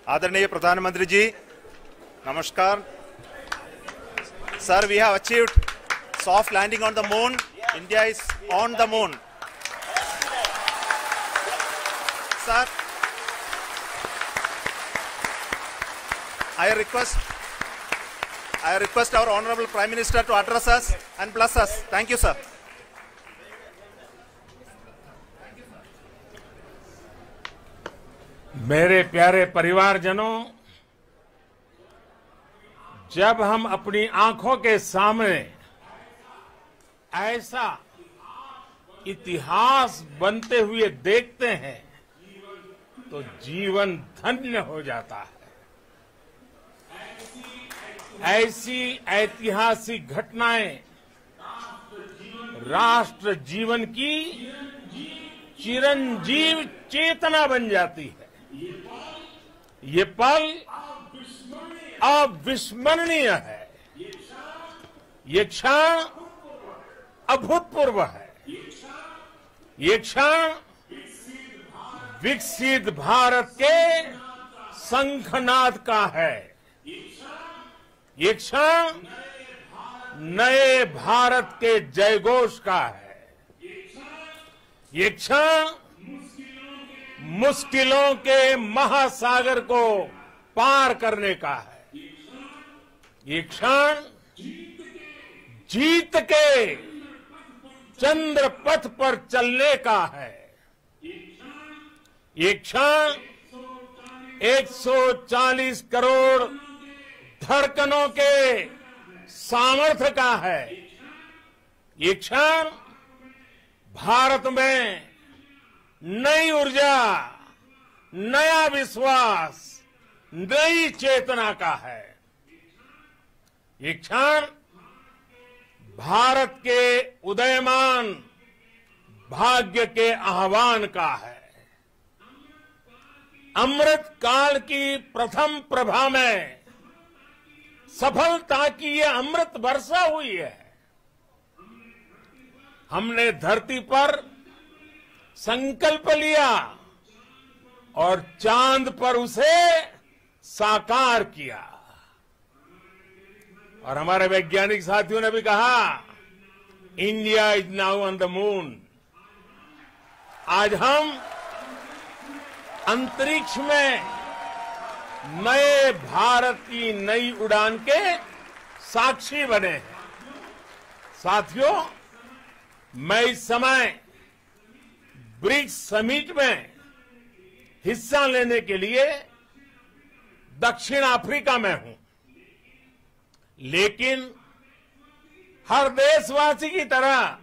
आदरणीय प्रधानमंत्री जी, नमस्कार। Sir, we have achieved soft landing on the moon. India is on the moon. Sir, I request our Honorable Prime Minister to address us and bless us. Thank you, sir. मेरे प्यारे परिवारजनों, जब हम अपनी आंखों के सामने ऐसा इतिहास बनते हुए देखते हैं तो जीवन धन्य हो जाता है। ऐसी ऐतिहासिक घटनाएं राष्ट्र जीवन की चिरंजीव चेतना बन जाती है। ये पल अविस्मरणीय है। ये क्षण अभूतपूर्व है। ये क्षण विकसित भारत के शंखनाद का है। ये क्षण नए भारत के जयघोष का है। ये क्षण मुश्किलों के महासागर को पार करने का है। ये क्षण जीत के चंद्र पथ पर चलने का है। ये क्षण 140 करोड़ धड़कनों के सामर्थ्य का है। ये क्षण भारत में नई ऊर्जा, नया विश्वास, नई चेतना का है। ये क्षण भारत के उदयमान भाग्य के आह्वान का है। अमृत काल की प्रथम प्रभा में सफलता की ये अमृत वर्षा हुई है। हमने धरती पर संकल्प लिया और चांद पर उसे साकार किया। और हमारे वैज्ञानिक साथियों ने भी कहा, India is now on the moon. आज हम अंतरिक्ष में नए भारत की नई उड़ान के साक्षी बने हैं। साथियों, मैं इस समय ब्रिक्स समिट में हिस्सा लेने के लिए दक्षिण अफ्रीका में हूं, लेकिन हर देशवासी की तरह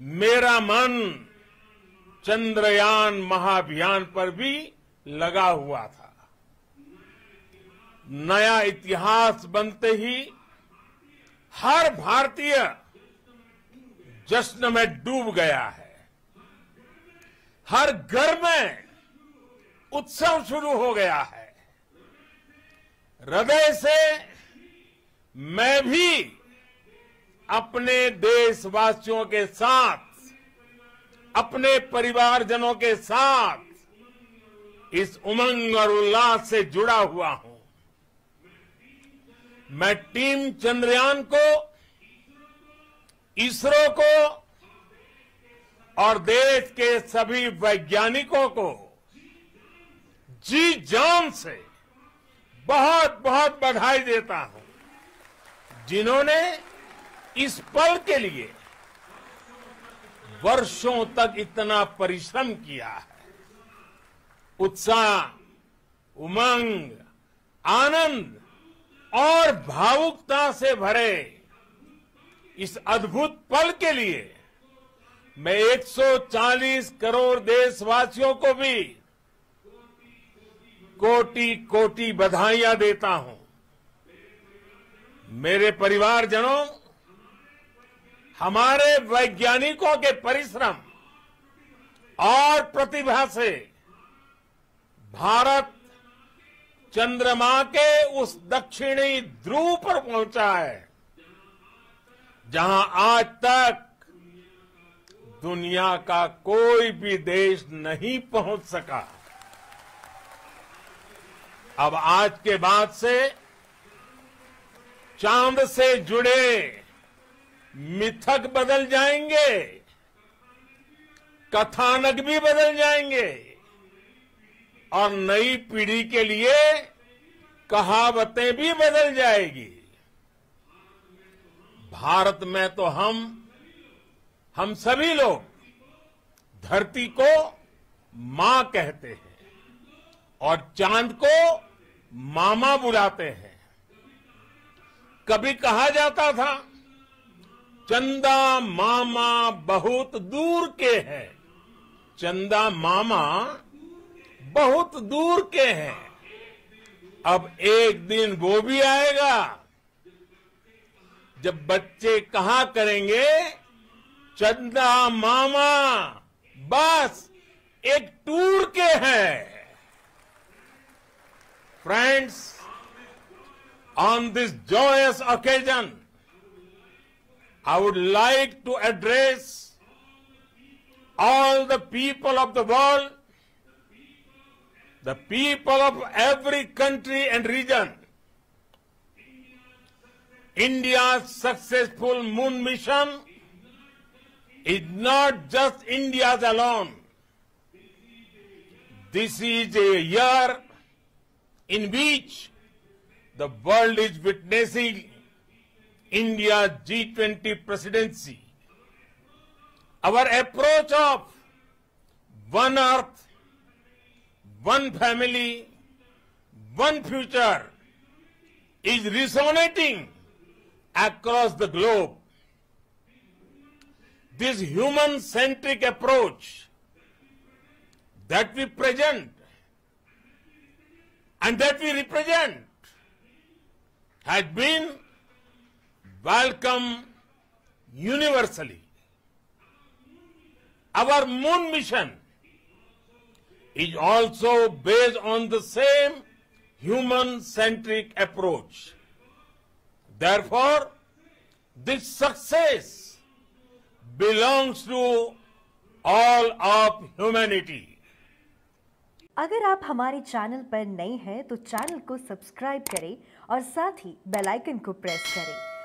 मेरा मन चंद्रयान महाअभियान पर भी लगा हुआ था। नया इतिहास बनते ही हर भारतीय जश्न में डूब गया है। हर घर में उत्सव शुरू हो गया है। हृदय से मैं भी अपने देशवासियों के साथ, अपने परिवारजनों के साथ इस उमंग और उल्लास से जुड़ा हुआ हूं। मैं टीम चंद्रयान को, इसरो को और देश के सभी वैज्ञानिकों को जी जान से बहुत बहुत बधाई देता हूं, जिन्होंने इस पल के लिए वर्षों तक इतना परिश्रम किया है। उत्साह, उमंग, आनंद और भावुकता से भरे इस अद्भुत पल के लिए मैं 140 करोड़ देशवासियों को भी कोटि कोटि बधाइयां देता हूं। मेरे परिवारजनों, हमारे वैज्ञानिकों के परिश्रम और प्रतिभा से भारत चंद्रमा के उस दक्षिणी ध्रुव पर पहुंचा है, जहां आज तक दुनिया का कोई भी देश नहीं पहुंच सका। अब आज के बाद से चांद से जुड़े मिथक बदल जाएंगे, कथानक भी बदल जाएंगे और नई पीढ़ी के लिए कहावतें भी बदल जाएगी। भारत में तो हम सभी लोग धरती को मां कहते हैं और चांद को मामा बुलाते हैं। कभी कहा जाता था चंदा मामा बहुत दूर के हैं, चंदा मामा बहुत दूर के हैं। अब एक दिन वो भी आएगा जब बच्चे कहा करेंगे चंदा मामा बस एक टूर के हैं। Friends, on this joyous occasion, I would like to address all the people of the world, the people of every country and region. India's successful moon mission is not just India's alone. This is a year in which the world is witnessing India's G20 presidency. Our approach of one earth, one family, one future is resonating across the globe. This human-centric approach that we present and that we represent has been welcomed universally. Our moon mission is also based on the same human-centric approach. Therefore, this success belongs to all of humanity. अगर आप हमारे channel पर नए हैं तो channel को subscribe करें और साथ ही बेल आइकन को प्रेस करें